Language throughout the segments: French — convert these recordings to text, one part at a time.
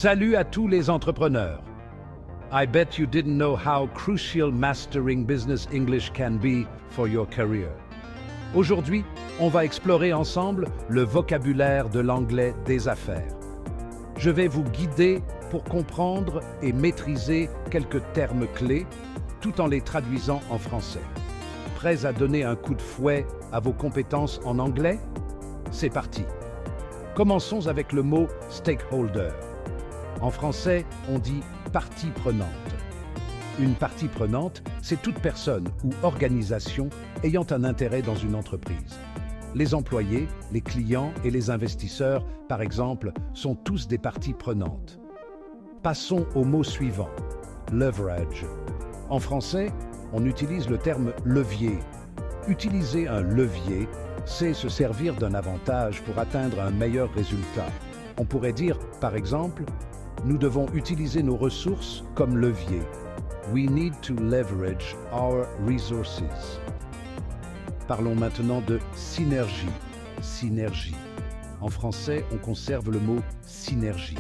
Salut à tous les entrepreneurs. I bet you didn't know how crucial mastering business English can be for your career. Aujourd'hui, on va explorer ensemble le vocabulaire de l'anglais des affaires. Je vais vous guider pour comprendre et maîtriser quelques termes clés tout en les traduisant en français. Prêts à donner un coup de fouet à vos compétences en anglais? C'est parti. Commençons avec le mot stakeholder. En français, on dit partie prenante. Une partie prenante, c'est toute personne ou organisation ayant un intérêt dans une entreprise. Les employés, les clients et les investisseurs, par exemple, sont tous des parties prenantes. Passons au mot suivant, leverage. En français, on utilise le terme levier. Utiliser un levier, c'est se servir d'un avantage pour atteindre un meilleur résultat. On pourrait dire, par exemple, nous devons utiliser nos ressources comme levier. We need to leverage our resources. Parlons maintenant de synergie. Synergie. En français, on conserve le mot synergie.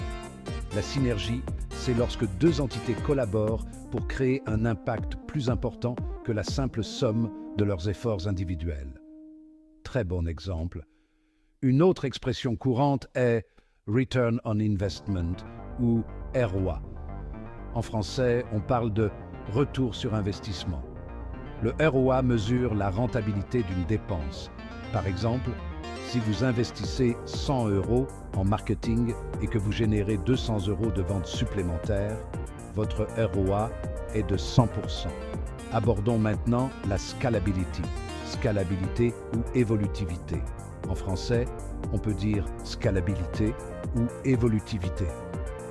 La synergie, c'est lorsque deux entités collaborent pour créer un impact plus important que la simple somme de leurs efforts individuels. Très bon exemple. Une autre expression courante est Return on Investment ou ROI. En français, on parle de retour sur investissement. Le ROI mesure la rentabilité d'une dépense. Par exemple, si vous investissez 100 € en marketing et que vous générez 200 € de ventes supplémentaires, votre ROI est de 100%. Abordons maintenant la scalability. Scalabilité ou évolutivité. En français, on peut dire scalabilité ou évolutivité.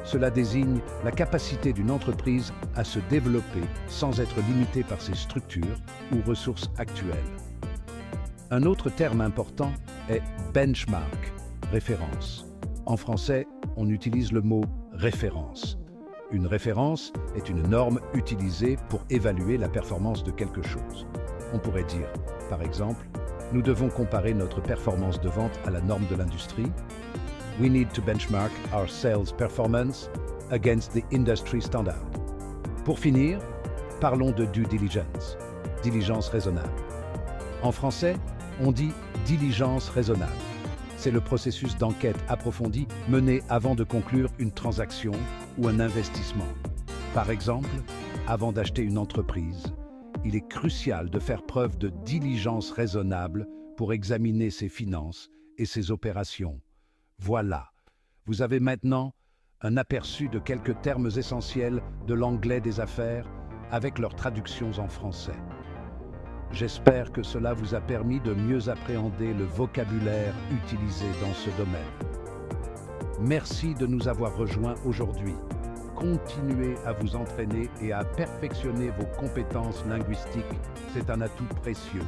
Cela désigne la capacité d'une entreprise à se développer sans être limitée par ses structures ou ressources actuelles. Un autre terme important est benchmark, référence. En français, on utilise le mot référence. Une référence est une norme utilisée pour évaluer la performance de quelque chose. On pourrait dire, par exemple, nous devons comparer notre performance de vente à la norme de l'industrie. We need to benchmark our sales performance against the industry standard. Pour finir, parlons de due diligence, diligence raisonnable. En français, on dit diligence raisonnable. C'est le processus d'enquête approfondie mené avant de conclure une transaction ou un investissement. Par exemple, avant d'acheter une entreprise, il est crucial de faire preuve de diligence raisonnable pour examiner ses finances et ses opérations. Voilà, vous avez maintenant un aperçu de quelques termes essentiels de l'anglais des affaires avec leurs traductions en français. J'espère que cela vous a permis de mieux appréhender le vocabulaire utilisé dans ce domaine. Merci de nous avoir rejoints aujourd'hui. Continuez à vous entraîner et à perfectionner vos compétences linguistiques. C'est un atout précieux.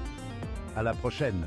À la prochaine!